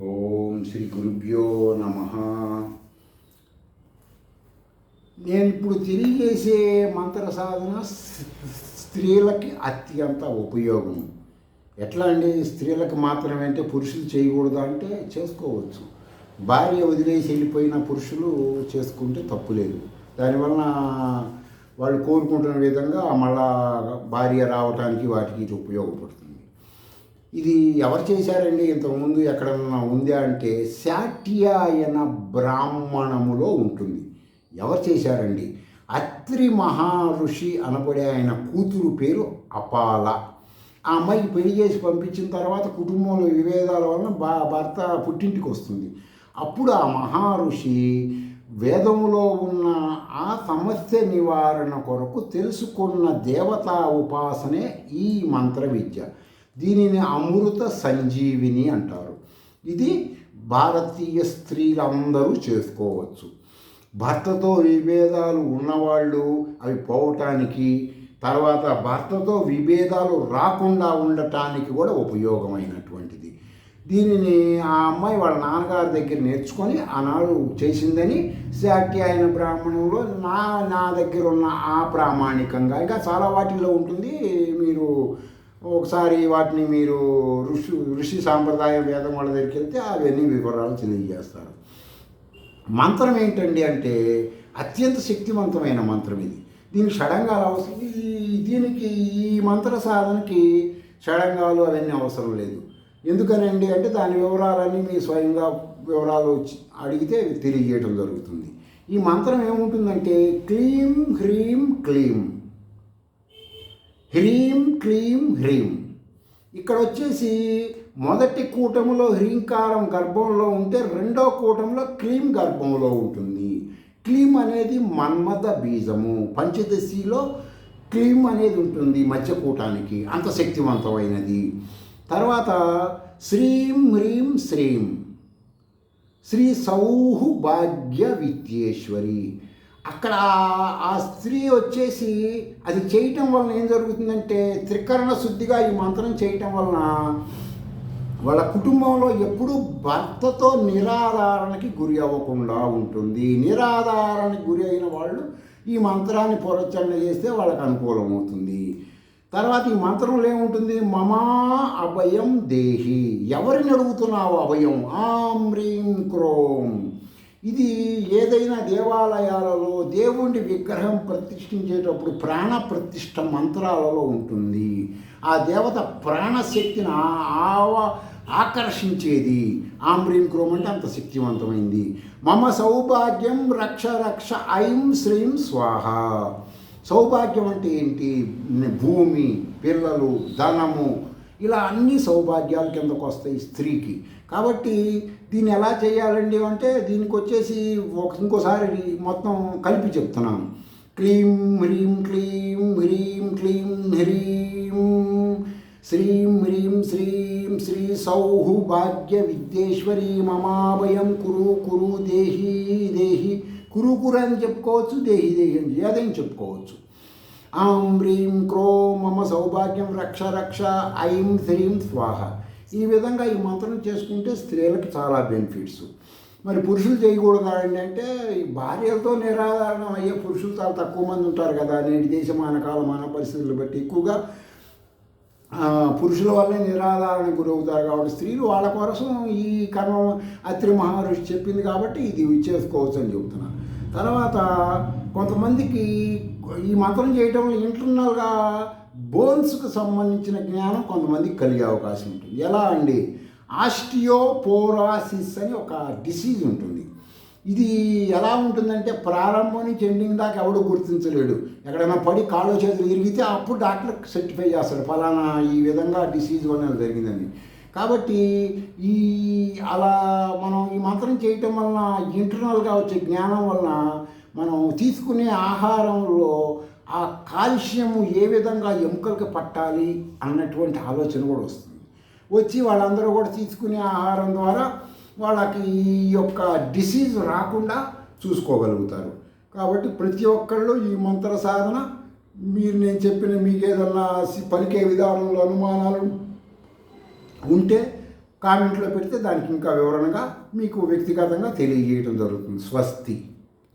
ఓం శ్రీ గురుభ్యో నమ. నేను ఇప్పుడు తెలియజేసే మంత్ర సాధన స్త్రీలకి అత్యంత ఉపయోగం. ఎట్లా అండి? స్త్రీలకు మాత్రమే అంటే పురుషులు చేయకూడదు అంటే చేసుకోవచ్చు. భార్య వదిలేసి వెళ్ళిపోయిన పురుషులు చేసుకుంటే తప్పులేదు. దానివలన వాళ్ళు కోరుకుంటున్న విధంగా మళ్ళా భార్య రావడానికి వాటికి ఇది ఉపయోగపడుతుంది. ఇది ఎవరు చేశారండి? ఇంతకుముందు ఎక్కడన్నా ఉందా అంటే శాట్యాయన బ్రాహ్మణములో ఉంటుంది. ఎవరు చేశారండి? అత్రి మహర్షి అనబడే ఆయన కూతురు పేరు అపాల. ఆ అమ్మాయికి పెళ్లి చేసి పంపించిన తర్వాత కుటుంబంలో విభేదాల వలన భర్త పుట్టింటికి వస్తుంది. అప్పుడు ఆ మహర్షి వేదములో ఉన్న ఆ సమస్య నివారణ కొరకు తెలుసుకున్న దేవతా ఉపాసనే ఈ మంత్ర విద్య. దీనిని అమృత సంజీవిని అంటారు. ఇది భారతీయ స్త్రీలందరూ చేసుకోవచ్చు. భర్తతో విభేదాలు ఉన్నవాళ్ళు అవి పోవటానికి, తర్వాత భర్తతో విభేదాలు రాకుండా ఉండటానికి కూడా ఉపయోగమైనటువంటిది. దీనిని ఆ అమ్మాయి వాళ్ళ నాన్నగారి దగ్గర నేర్చుకొని ఆనాడు చేసిందని శాట్యాయన బ్రాహ్మణంలో నా దగ్గర ఉన్న ఆ ప్రామాణికంగా ఇంకా చాలా వాటిల్లో ఉంటుంది. మీరు ఒకసారి వాటిని మీరు ఋషి సాంప్రదాయం వేదం వాళ్ళ దగ్గరికి వెళ్తే అవన్నీ వివరాలు తెలియజేస్తారు. మంత్రం ఏంటండి అంటే అత్యంత శక్తివంతమైన మంత్రం ఇది. దీనికి షడంగాలు అవసరం. దీనికి ఈ మంత్ర సాధనకి షడంగాలు అవన్నీ అవసరం లేదు. ఎందుకనండి అంటే దాని వివరాలన్నీ మీ స్వయంగా వివరాలు అడిగితే తెలియజేయడం జరుగుతుంది. ఈ మంత్రం ఏముంటుందంటే క్లీం హ్రీం క్లీం, హ్రీం క్లీం హ్రీం. ఇక్కడ వచ్చేసి మొదటి కూటములో హ్రీంకారం గర్భంలో ఉంటే రెండో కూటంలో క్లీం గర్భంలో ఉంటుంది. క్లీం అనేది మన్మథ బీజము. పంచదశిలో క్లీం అనేది ఉంటుంది మధ్యకూటానికి, అంత శక్తివంతమైనది. తర్వాత శ్రీం హ్రీం శ్రీం, శ్రీ సౌహు భాగ్య విద్యేశ్వరి. అక్కడ ఆ స్త్రీ వచ్చేసి అది చేయటం వలన ఏం జరుగుతుందంటే త్రికరణ శుద్ధిగా ఈ మంత్రం చేయటం వలన వాళ్ళ కుటుంబంలో ఎప్పుడూ భర్తతో నిరాధారణకి గురి అవ్వకుండా ఉంటుంది. నిరాధారణకి గురి అయిన వాళ్ళు ఈ మంత్రాన్ని పురచరణ చేస్తే వాళ్ళకి అనుకూలం అవుతుంది. తర్వాత ఈ మంత్రంలో ఏముంటుంది? మమా అభయం దేహి. ఎవరిని అడుగుతున్నావు అభయం? ఆం హ్రీం క్రోం. ఇది ఏదైనా దేవాలయాలలో దేవుడి విగ్రహం ప్రతిష్ఠించేటప్పుడు ప్రాణ ప్రతిష్ఠ మంత్రాలలో ఉంటుంది. ఆ దేవత ప్రాణశక్తిని ఆకర్షించేది. ఆం హ్రీం క్రోం అంటే అంత శక్తివంతమైంది. మమ సౌభాగ్యం రక్ష రక్ష ఐం శ్రీం స్వాహ. సౌభాగ్యం అంటే ఏంటి? భూమి, పిల్లలు, ధనము, ఇలా అన్ని సౌభాగ్యాల కిందకు వస్తాయి స్త్రీకి. కాబట్టి దీన్ని ఎలా చేయాలండి అంటే దీనికి వచ్చేసి ఇంకోసారి మొత్తం కలిపి చెప్తున్నాను. క్లీం హ్రీం క్లీం హ్రీం క్లీం హ్రీం శ్రీం హ్రీం శ్రీం శ్రీ సౌహు భాగ్య విద్యేశ్వరి మమాభయం కురు కురు దేహి దేహి. కురు కురు అని చెప్పుకోవచ్చు, దేహి దేహి అని ఏదైనా చెప్పుకోవచ్చు. ఆం హ్రీం క్రోం మమ సౌభాగ్యం రక్ష రక్ష ఐం శ్రీం స్వాహ. ఈ విధంగా ఈ మంత్రం చేసుకుంటే స్త్రీలకు చాలా బెనిఫిట్స్. మరి పురుషులు చేయకూడదు అంటే ఈ భార్యలతో నిరాధారణ అయ్యే పురుషులు చాలా తక్కువ మంది ఉంటారు కదా. నేటి దేశమాన కాలమాన పరిస్థితులు బట్టి ఎక్కువగా పురుషుల వల్లే నిరాధారణ గురవుతారు. కాబట్టి స్త్రీలు వాళ్ళ కోసం ఈ కర్మ అత్రి మహర్షి చెప్పింది కాబట్టి ఇది చేసుకోవచ్చు అని చెబుతున్నాను. తర్వాత కొంతమందికి ఈ మంత్రం చేయటం వల్ల ఇంటర్నల్గా బోన్స్కు సంబంధించిన జ్ఞానం కొంతమందికి కలిగే అవకాశం ఉంటుంది. ఎలా అండి? ఆస్టియోపోరాసిస్ అని ఒక డిసీజ్ ఉంటుంది. ఇది ఎలా ఉంటుందంటే ప్రారంభం నుంచి ఎండింగ్ దాకా ఎవడు గుర్తించలేడు. ఎక్కడైనా పడి కాళ్ళు చేతులు ఇరిగితే అప్పుడు డాక్టర్ సర్టిఫై చేస్తాడు ఫలానా ఈ విధంగా డిసీజ్ వలన జరిగిందని. కాబట్టి అలా మనం ఈ మంత్రం చేయటం వలన ఇంటర్నల్గా వచ్చే జ్ఞానం వలన మనం తీసుకునే ఆహారంలో ఆ కాల్షియం ఏ విధంగా ఎముకలకి పట్టాలి అన్నటువంటి ఆలోచన కూడా వస్తుంది. వచ్చి వాళ్ళందరూ కూడా తీసుకునే ఆహారం ద్వారా వాళ్ళకి ఈ యొక్క డిసీజ్ రాకుండా చూసుకోగలుగుతారు. కాబట్టి ప్రతి ఒక్కళ్ళు ఈ మంత్ర సాధన నేను చెప్పిన మీకు ఏదన్నా పలికే విధానంలో అనుమానాలు ఉంటే కామెంట్లో పెడితే దానికి ఇంకా వివరణగా మీకు వ్యక్తిగతంగా తెలియజేయడం జరుగుతుంది. స్వస్తి.